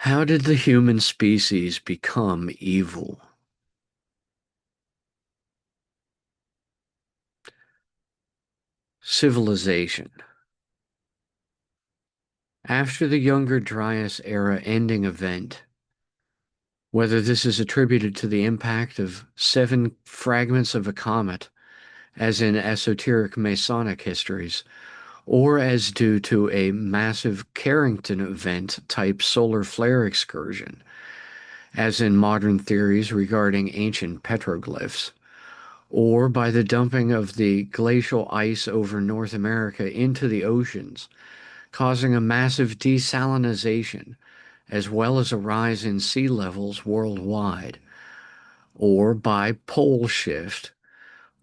How did the human species become evil? Civilization. After the Younger Dryas era ending event, whether this is attributed to the impact of 7 fragments of a comet, as in esoteric Masonic histories, or as due to a massive Carrington Event type solar flare excursion, as in modern theories regarding ancient petroglyphs, or by the dumping of the glacial ice over North America into the oceans, causing a massive desalinization, as well as a rise in sea levels worldwide, or by pole shift,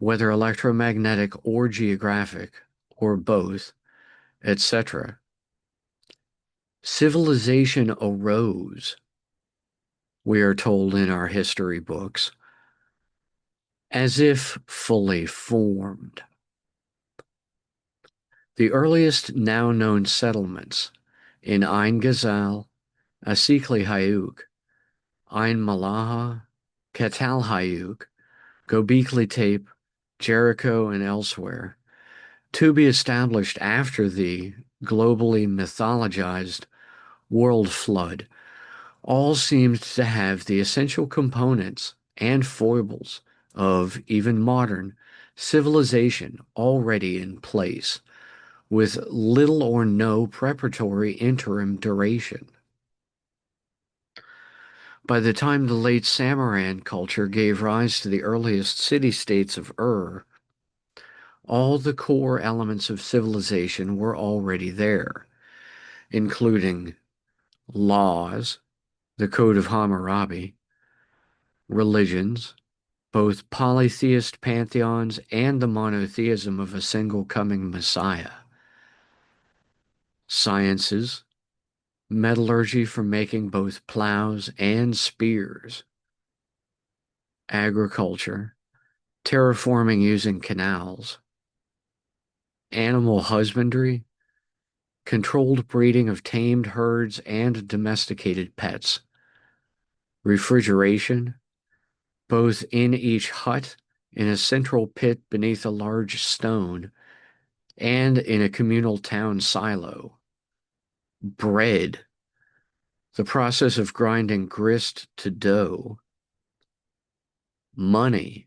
whether electromagnetic or geographic, or both, etc. Civilization arose, we are told in our history books, as if fully formed. The earliest now known settlements in Ayn Ghazal, Asykli Hayuk, Ayn Malaha, Catal Hayuk, Gobekli Tepe, Jericho, and elsewhere, to be established after the globally mythologized world flood, all seemed to have the essential components and foibles of even modern civilization already in place, with little or no preparatory interim duration. By the time the late Samaran culture gave rise to the earliest city-states of all the core elements of civilization were already there, including laws, the Code of Hammurabi, religions, both polytheist pantheons and the monotheism of a single coming Messiah, sciences, metallurgy for making both plows and spears, agriculture, terraforming using canals, animal husbandry, controlled breeding of tamed herds and domesticated pets, refrigeration, both in each hut, in a central pit beneath a large stone, and in a communal town silo, bread, the process of grinding grist to dough, money,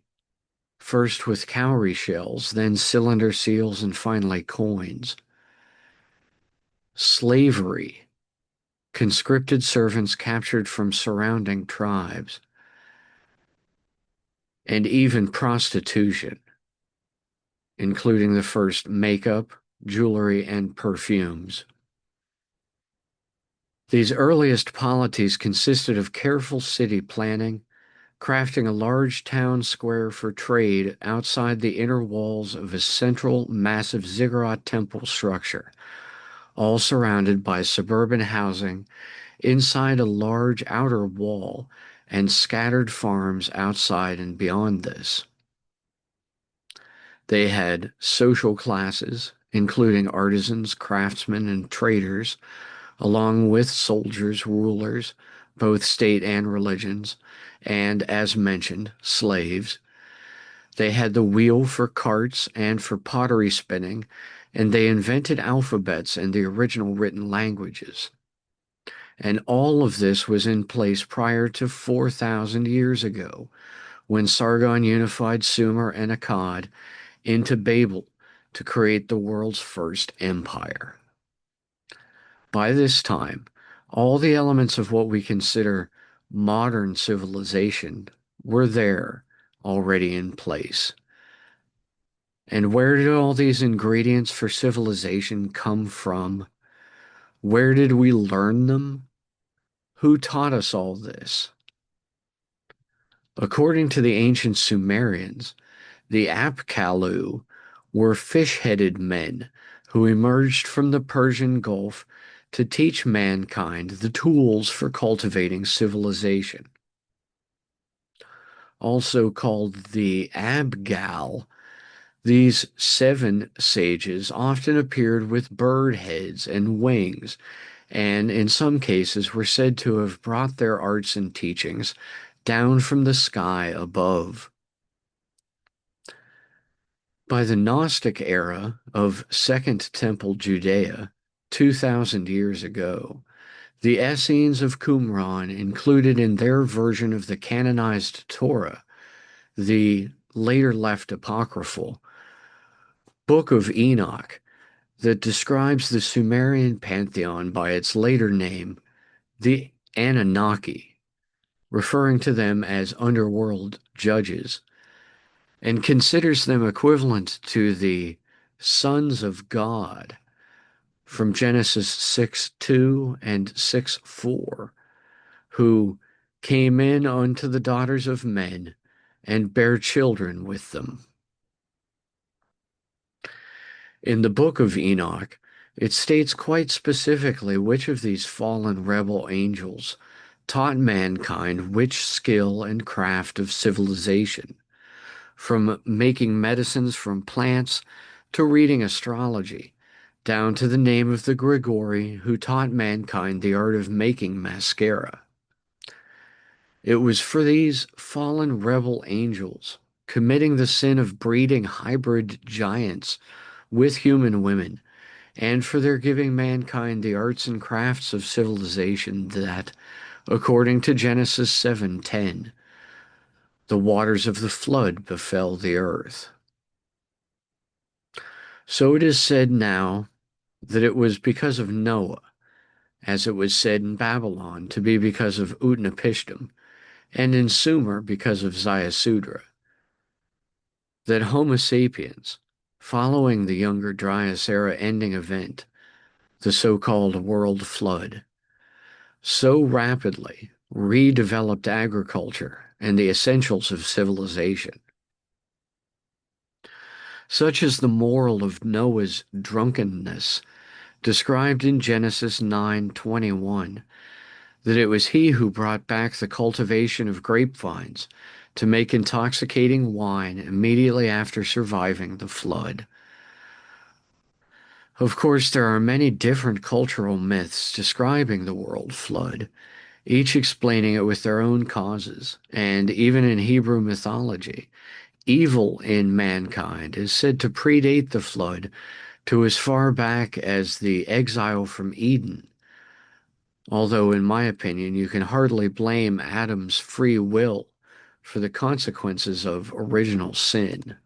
first with cowrie shells, then cylinder seals, and finally coins, slavery, conscripted servants captured from surrounding tribes, and even prostitution, including the first makeup, jewelry, and perfumes. These earliest polities consisted of careful city planning, crafting a large town square for trade outside the inner walls of a central massive ziggurat temple structure, all surrounded by suburban housing inside a large outer wall and scattered farms outside and beyond this. They had social classes, including artisans, craftsmen, and traders, along with soldiers, rulers, both state and religions, and, as mentioned, slaves. They had the wheel for carts and for pottery spinning, and they invented alphabets and the original written languages. And all of this was in place prior to 4,000 years ago, when Sargon unified Sumer and Akkad into Babel to create the world's first empire. By this time, all the elements of what we consider modern civilization were there, already in place. And where did all these ingredients for civilization come from? Where did we learn them? Who taught us all this? According to the ancient Sumerians, the Apkallu were fish-headed men who emerged from the Persian Gulf to teach mankind the tools for cultivating civilization. Also called the Abgal, these 7 sages often appeared with bird heads and wings and in some cases were said to have brought their arts and teachings down from the sky above. By the Gnostic era of Second Temple Judea, 2,000 years ago, the Essenes of Qumran included in their version of the canonized Torah the later left apocryphal Book of Enoch that describes the Sumerian pantheon by its later name, the Anunnaki, referring to them as underworld judges, and considers them equivalent to the sons of God from Genesis 6:2 and 6:4, who came in unto the daughters of men and bare children with them. In the book of Enoch, it states quite specifically which of these fallen rebel angels taught mankind which skill and craft of civilization, from making medicines from plants to reading astrology, down to the name of the Grigori who taught mankind the art of making mascara. It was for these fallen rebel angels, committing the sin of breeding hybrid giants with human women, and for their giving mankind the arts and crafts of civilization that, according to Genesis 7:10, the waters of the flood befell the earth. So it is said now that it was because of Noah, as it was said in Babylon to be because of Utnapishtim, and in Sumer because of Ziusudra, that Homo sapiens, following the younger Dryas era ending event, the so-called world flood, so rapidly redeveloped agriculture and the essentials of civilization, such as the moral of Noah's drunkenness described in Genesis 9:21, that it was he who brought back the cultivation of grapevines to make intoxicating wine immediately after surviving the flood. Of course, there are many different cultural myths describing the world flood, each explaining it with their own causes, and even in Hebrew mythology, evil in mankind is said to predate the flood to as far back as the exile from Eden, although in my opinion you can hardly blame Adam's free will for the consequences of original sin.